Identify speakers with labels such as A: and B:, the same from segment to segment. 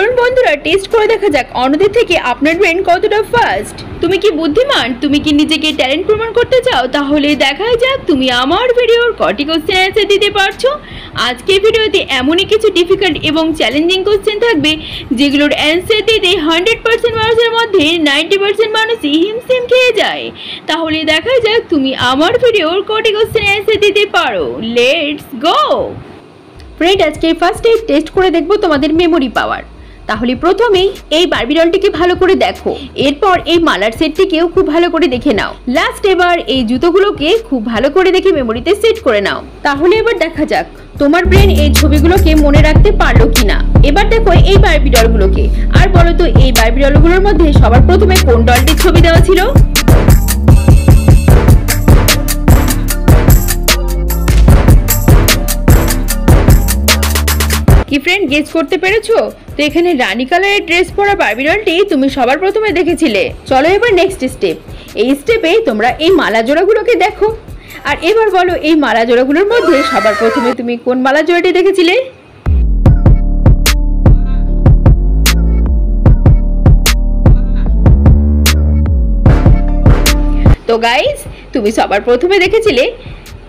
A: চলুন বন্ধুরা টেস্ট করে দেখা যাক অন্যদের থেকে আপনার ব্রেন কতটা ফাস্ট। তুমি কি বুদ্ধিমান, তুমি কি নিজেকে ট্যালেন্ট প্রমাণ করতে চাও? তাহলে দেখাই যাক তুমি আমার ভিডিওর কটি কোশ্চেন অ্যান্সার দিতে পারছো। আজকের ভিডিওতে এমনই কিছু ডিফিকাল্ট এবং চ্যালেঞ্জিং কোশ্চেন থাকবে যেগুলোর অ্যান্সার দিতে 100% মানুষের মধ্যে 90% মানুষই হিমশিম খেয়ে যায়। তাহলে দেখাই যাক তুমি আমার ভিডিওর কটি কোশ্চেন অ্যান্সার দিতে পারো। Let's go. ফ্রেন্ড, আজকে ফার্স্টে টেস্ট করে দেখবো তোমাদের মেমোরি পাওয়ার। তাহলে প্রথমেই এই বারবি ডলটিকে ভালো করে দেখো, এরপর এই মালার সেটটিকেও খুব ভালো করে দেখে নাও, লাস্ট এবার এই জুতোগুলোকে খুব ভালো করে দেখে মেমোরিতে সেট করে নাও। তাহলে এবার দেখা যাক তোমার ব্রেন এই ছবিগুলোকে মনে রাখতে পারলো কিনা। এবার দেখো এই বারবি ডলগুলোকে, আর বলো তো এই বারবি ডলগুলোর মধ্যে সবার প্রথমে কোন ডলটির ছবি দেওয়া ছিল? কি ফ্রেন্ড, গেস করতে পেরেছো? তো এখানে রানী কালারের ড্রেস পরা বারবি ডলটি তুমি সবার প্রথমে দেখেছিলে। চলো এবার নেক্সট স্টেপ। এই স্টেপে তোমরা এই মালা জোড়াগুলোকে দেখো, আর এবার বলো এই মালা জোড়াগুলোর মধ্যে সবার প্রথমে তুমি কোন মালা জোড়াটি দেখেছিলে? তো গাইস, তুমি সবার প্রথমে দেখেছিলে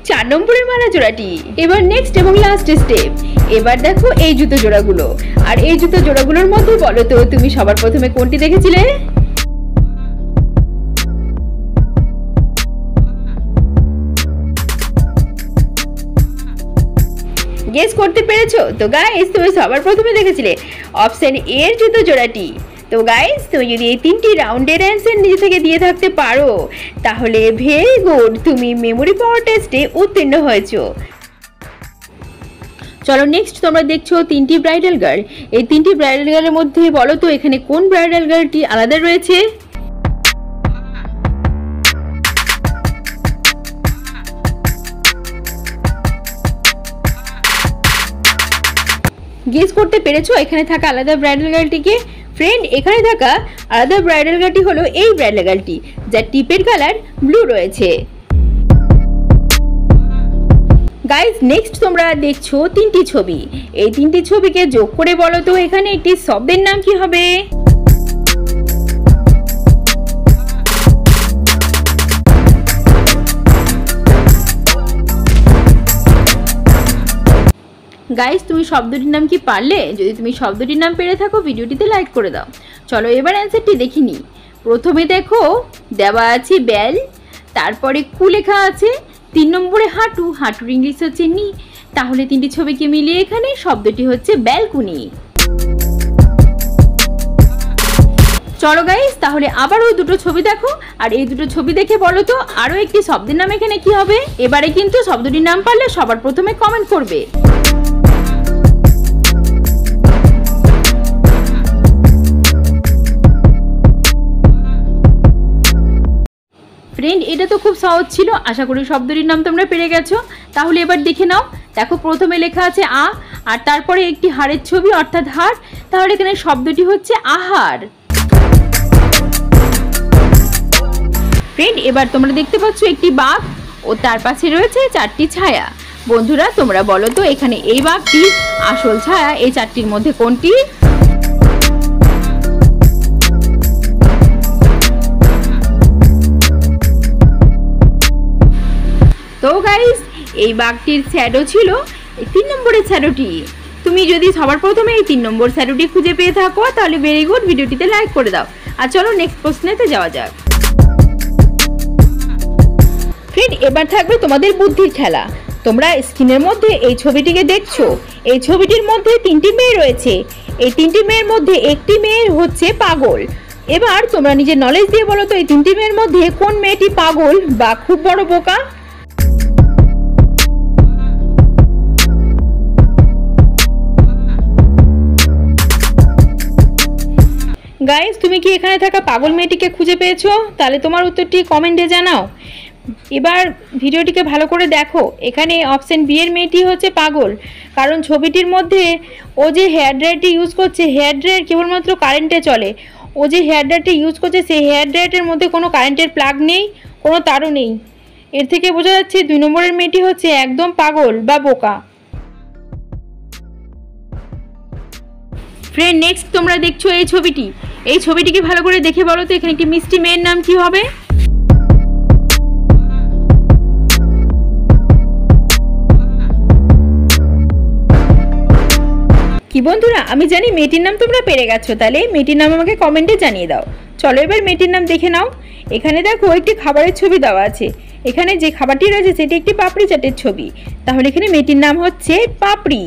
A: 4 নম্বরের মালা জোড়াটি। এবার নেক্সট এবং লাস্ট স্টেপ। এবার দেখো এই জুতো জোড়াগুলো, আর এই জুতো জোড়াগুলোর মধ্যে বলো তো তুমি সবার প্রথমে কোনটি দেখেছিলে? গেস করতে পেরেছো? তো গাইস, তুমি সবার প্রথমে দেখেছিলে অপশন এ এর জুতো জোড়াটি। তো গাইস, তুমি যদি এই 3টি রাউন্ডের অ্যান্সার নিজে থেকে দিয়ে থাকতে পারো তাহলে ভেরি গুড, তুমি মেমোরি পাওয়ার টেস্টে উত্তীর্ণ হয়েছো। চলো নেক্সট তোমরা দেখছো 3টি ব্রাইডাল গার্ল। এই 3টি ব্রাইডাল গার্লের মধ্যে বলো তো এখানে কোন ব্রাইডাল গার্লটি আলাদা রয়েছে? গেস করতে পেরেছো এখানে থাকা আলাদা ব্রাইডাল গার্লটিকে? ফ্রেন্ড, এখানে থাকা আলাদা ব্রাইডাল গার্লটি হলো এই ব্রাইডাল গার্লটি, যার টিপের কালার ব্লু রয়েছে। গাইজ, নেক্সট তোমরা দেখছো 3টি ছবি। এই 3টি ছবিকে যোগ করে বলো তো এখানে একটি শব্দের নাম কি হবে? গাইস, তুমি শব্দটির নাম কি পারলে? যদি তুমি শব্দটির নাম পেরে থাকো ভিডিওটিতে লাইক করে দাও। চলো এবার অ্যান্সারটি দেখি নি। প্রথমে দেখো দেওয়া আছে বেল, তারপরে কু লেখা আছে, 3 নম্বরে হাঁটু, হাঁটুর ইংলিশ হচ্ছে নি। তাহলে 3টি ছবিকে মিলিয়ে এখানে শব্দটি হচ্ছে ব্যালকনি। চলো গাইস, তাহলে আবারও দুটো ছবি দেখো, আর এই দুটো ছবি দেখে বলো তো আরো একটি শব্দের নাম এখানে কি হবে। এবারে কিন্তু শব্দটির নাম পারলে সবার প্রথমে কমেন্ট করবে। ফ্রেন্ড, এটা তো খুব সহজ ছিল, আশা করি শব্দটির নাম তোমরা পেরে গেছো। তাহলে এবার দেখে নাও, দেখো প্রথমে লেখা আছে আ, আর তারপরে একটি হাড়ের ছবি অর্থাৎ হাড়। তাহলে এখানে শব্দটি হচ্ছে আহার। ফ্রেন্ড, এবার তোমরা দেখতে পাচ্ছ একটি বাঘ ও তার পাশে রয়েছে 4টি ছায়া। বন্ধুরা, তোমরা বলো তো এখানে এই বাঘটির আসল ছায়া এই 4টির মধ্যে কোনটি? তো গাইস, এই বাঘটির শ্যাডো ছিল 3 নম্বরের শ্যাডোটি। তুমি যদি সবার প্রথমে এই 3 নম্বর শ্যাডোটি খুঁজে পেয়ে থাকো তাহলে ভেরি গুড, ভিডিওটিতে লাইক করে দাও। আর চলো নেক্সট প্রশ্নেতে যাওয়া যাক। ফ্রেন্ড, এবার থাকবে তোমাদের বুদ্ধির খেলা। তোমরা স্ক্রিনের মধ্যে এই ছবিটিকে দেখছো। এই ছবিটির মধ্যে 3টি মেয়ে রয়েছে। এই 3টি মেয়ের মধ্যে একটি মেয়ে হচ্ছে পাগল। এবার তোমরা নিজের নলেজ দিয়ে বলো তো এই 3টি মেয়ের মধ্যে কোন মেয়েটি পাগল বা খুব বড় বোকা? গাইস, তুমি কি এখানে থাকা পাগল মেয়েটিকে খুঁজে পেয়েছো? তাহলে তোমার উত্তরটি কমেন্টে জানাও। এবার ভিডিওটিকে ভালো করে দেখো, এখানে অপশন বি এর মেয়েটি হচ্ছে পাগল, কারণ ছবিটির মধ্যে ও যে হেয়ার ড্রায়ারটি ইউজ করছে, হেয়ার ড্রায়ার কেবলমাত্র কারেন্টে চলে। ও যে হেয়ার ড্রায়ারটি ইউজ করছে সেই হেয়ার ড্রায়ারের মধ্যে কোনো কারেন্টের প্লাগ নেই, কোনো তারও নেই। এর থেকে বোঝা যাচ্ছে 2 নম্বরের মেয়েটি হচ্ছে একদম পাগল বা বোকা। ফ্রেন্ড নেক্সট তোমরা দেখছো এই ছবিটিকে ভালো করে দেখে বলো তো এখানে একটি মিষ্টি মেয়ের নাম কি হবে? কি বন্ধুরা, আমি জানি মেয়েটির নাম তোমরা পেরে গেছো, তাহলে মেয়েটির নাম আমাকে কমেন্টে জানিয়ে দাও। চলো এবার মেয়েটির নাম দেখে নাও। এখানে দেখো একটি খাবারের ছবি দেওয়া আছে। এখানে যে খাবারটি রয়েছে সেটি একটি পাপড়ি চাটের ছবি, তাহলে এখানে মেয়েটির নাম হচ্ছে পাপড়ি।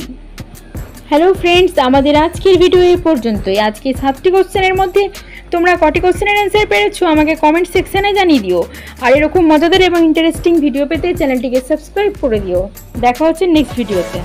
A: হ্যালো ফ্রেন্ডস, আমাদের আজকের ভিডিও এই পর্যন্তই। আজকে 7টি কোশ্চেনের মধ্যে তোমরা কটি কোশ্চেনের অ্যান্সার পেরেছো আমাকে কমেন্ট সেকশনে জানিয়ে দিও। আর এরকম মজাদার এবং ইন্টারেস্টিং ভিডিও পেতে চ্যানেলটিকে সাবস্ক্রাইব করে দিও। দেখা হচ্ছে নেক্সট ভিডিওতে।